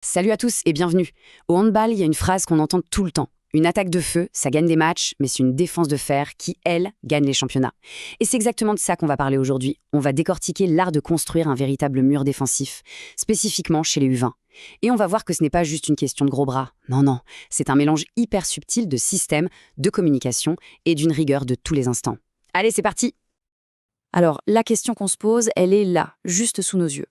Salut à tous et bienvenue. Au handball, il y a une phrase qu'on entend tout le temps. Une attaque de feu, ça gagne des matchs, mais c'est une défense de fer qui, elle, gagne les championnats. Et c'est exactement de ça qu'on va parler aujourd'hui. On va décortiquer l'art de construire un véritable mur défensif, spécifiquement chez les U20. Et on va voir que ce n'est pas juste une question de gros bras. Non, non, c'est un mélange hyper subtil de système, de communication et d'une rigueur de tous les instants. Allez, c'est parti! Alors, la question qu'on se pose, elle est là, juste sous nos yeux.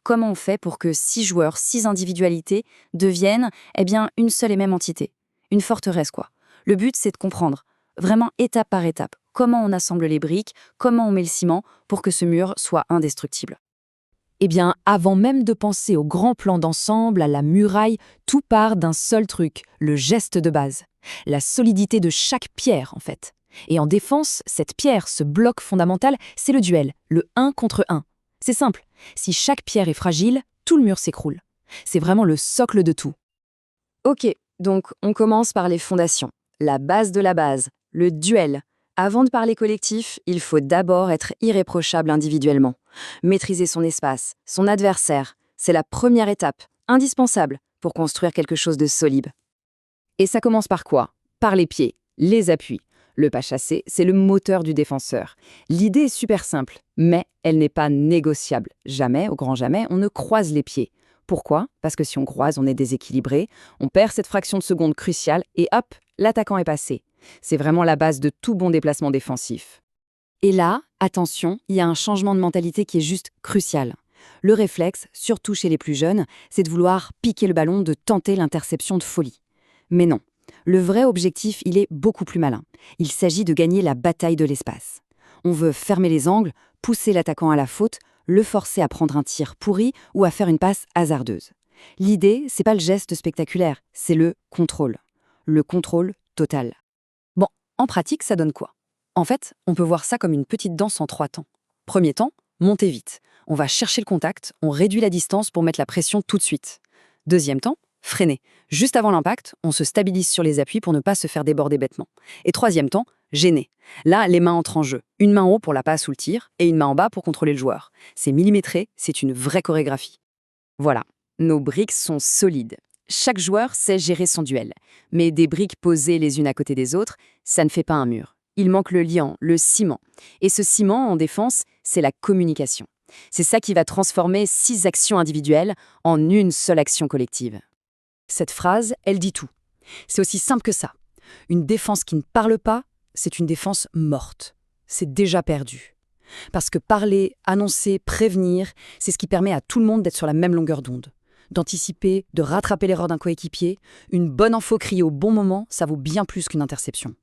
Comment on fait pour que 6 joueurs, 6 individualités deviennent une seule et même entité? Une forteresse, quoi. Le but, c'est de comprendre, vraiment étape par étape, comment on assemble les briques, comment on met le ciment pour que ce mur soit indestructible. Eh bien, avant même de penser au grand plan d'ensemble, à la muraille, tout part d'un seul truc, le geste de base. La solidité de chaque pierre, en fait. Et en défense, cette pierre, ce bloc fondamental, c'est le duel, le 1 contre 1. C'est simple, si chaque pierre est fragile, tout le mur s'écroule. C'est vraiment le socle de tout. Ok, donc on commence par les fondations, la base de la base, le duel. Avant de parler collectif, il faut d'abord être irréprochable individuellement. Maîtriser son espace, son adversaire, c'est la première étape, indispensable, pour construire quelque chose de solide. Et ça commence par quoi? Par les pieds, les appuis. Le pas chassé, c'est le moteur du défenseur. L'idée est super simple, mais elle n'est pas négociable. Jamais, au grand jamais, on ne croise les pieds. Pourquoi? Parce que si on croise, on est déséquilibré, on perd cette fraction de seconde cruciale et hop, l'attaquant est passé. C'est vraiment la base de tout bon déplacement défensif. Et là, attention, il y a un changement de mentalité qui est juste crucial. Le réflexe, surtout chez les plus jeunes, c'est de vouloir piquer le ballon, de tenter l'interception de folie. Mais non. Le vrai objectif, il est beaucoup plus malin. Il s'agit de gagner la bataille de l'espace. On veut fermer les angles, pousser l'attaquant à la faute, le forcer à prendre un tir pourri ou à faire une passe hasardeuse. L'idée, c'est pas le geste spectaculaire, c'est le contrôle. Le contrôle total. Bon, en pratique, ça donne quoi? En fait, on peut voir ça comme une petite danse en 3 temps. Premier temps, monter vite. On va chercher le contact, on réduit la distance pour mettre la pression tout de suite. Deuxième temps, freiner. Juste avant l'impact, on se stabilise sur les appuis pour ne pas se faire déborder bêtement. Et troisième temps, gêner. Là, les mains entrent en jeu. Une main en haut pour la passe ou le tir, et une main en bas pour contrôler le joueur. C'est millimétré, c'est une vraie chorégraphie. Voilà, nos briques sont solides. Chaque joueur sait gérer son duel. Mais des briques posées les unes à côté des autres, ça ne fait pas un mur. Il manque le liant, le ciment. Et ce ciment, en défense, c'est la communication. C'est ça qui va transformer 6 actions individuelles en une seule action collective. Cette phrase, elle dit tout. C'est aussi simple que ça. Une défense qui ne parle pas, c'est une défense morte. C'est déjà perdu. Parce que parler, annoncer, prévenir, c'est ce qui permet à tout le monde d'être sur la même longueur d'onde. D'anticiper, de rattraper l'erreur d'un coéquipier. Une bonne info criée au bon moment, ça vaut bien plus qu'une interception.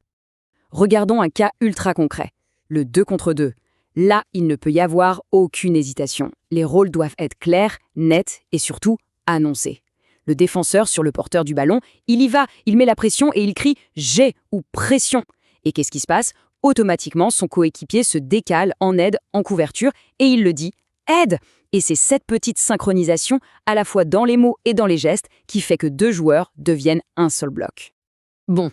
Regardons un cas ultra concret. Le 2 contre 2. Là, il ne peut y avoir aucune hésitation. Les rôles doivent être clairs, nets et surtout annoncés. Le défenseur sur le porteur du ballon, il y va, il met la pression et il crie « jet » ou « pression ». Et qu'est-ce qui se passe? Automatiquement, son coéquipier se décale en aide, en couverture, et il le dit « aide ». Et c'est cette petite synchronisation, à la fois dans les mots et dans les gestes, qui fait que 2 joueurs deviennent un seul bloc. Bon,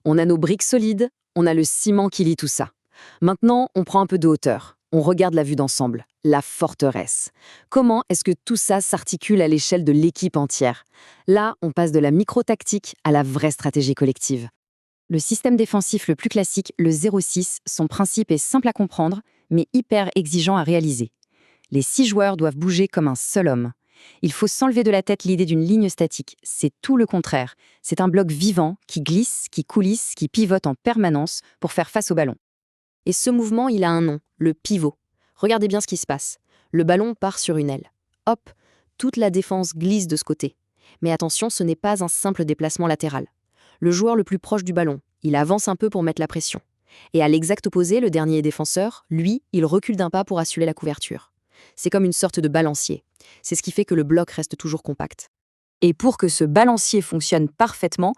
on a nos briques solides, on a le ciment qui lie tout ça. Maintenant, on prend un peu de hauteur. On regarde la vue d'ensemble, la forteresse. Comment est-ce que tout ça s'articule à l'échelle de l'équipe entière? Là, on passe de la micro-tactique à la vraie stratégie collective. Le système défensif le plus classique, le 0-6, son principe est simple à comprendre, mais hyper exigeant à réaliser. Les 6 joueurs doivent bouger comme un seul homme. Il faut s'enlever de la tête l'idée d'une ligne statique. C'est tout le contraire. C'est un bloc vivant qui glisse, qui coulisse, qui pivote en permanence pour faire face au ballon. Et ce mouvement, il a un nom, le pivot. Regardez bien ce qui se passe. Le ballon part sur une aile. Hop, toute la défense glisse de ce côté. Mais attention, ce n'est pas un simple déplacement latéral. Le joueur le plus proche du ballon, il avance un peu pour mettre la pression. Et à l'exact opposé, le dernier défenseur, lui, il recule d'un pas pour assurer la couverture. C'est comme une sorte de balancier. C'est ce qui fait que le bloc reste toujours compact. Et pour que ce balancier fonctionne parfaitement,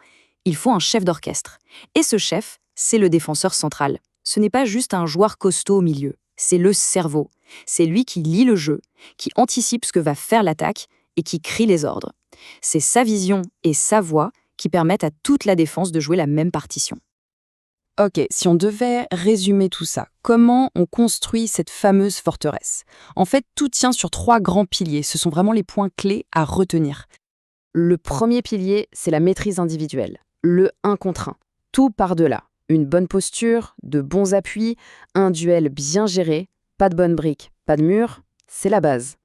il faut un chef d'orchestre. Et ce chef, c'est le défenseur central. Ce n'est pas juste un joueur costaud au milieu, c'est le cerveau. C'est lui qui lit le jeu, qui anticipe ce que va faire l'attaque et qui crie les ordres. C'est sa vision et sa voix qui permettent à toute la défense de jouer la même partition. Ok, si on devait résumer tout ça, comment on construit cette fameuse forteresse? En fait, tout tient sur 3 grands piliers, ce sont vraiment les points clés à retenir. Le premier pilier, c'est la maîtrise individuelle, le 1 contre 1. Tout part de là. Une bonne posture, de bons appuis, un duel bien géré, pas de bonnes briques, pas de mur, c'est la base.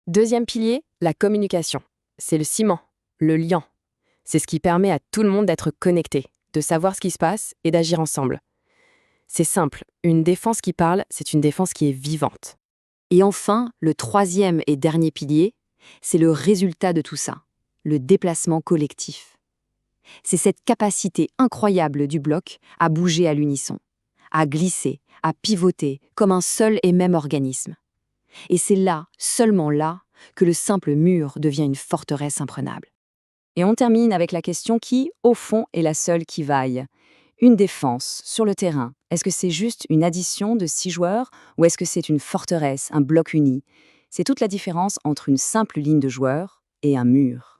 Deuxième pilier, la communication. C'est le ciment, le lien. C'est ce qui permet à tout le monde d'être connecté, de savoir ce qui se passe et d'agir ensemble. C'est simple, une défense qui parle, c'est une défense qui est vivante. Et enfin, le troisième et dernier pilier, c'est le résultat de tout ça, le déplacement collectif. C'est cette capacité incroyable du bloc à bouger à l'unisson, à glisser, à pivoter comme un seul et même organisme. Et c'est là, seulement là, que le simple mur devient une forteresse imprenable. Et on termine avec la question qui, au fond, est la seule qui vaille. Une défense sur le terrain, est-ce que c'est juste une addition de 6 joueurs ou est-ce que c'est une forteresse, un bloc uni? C'est toute la différence entre une simple ligne de joueurs et un mur.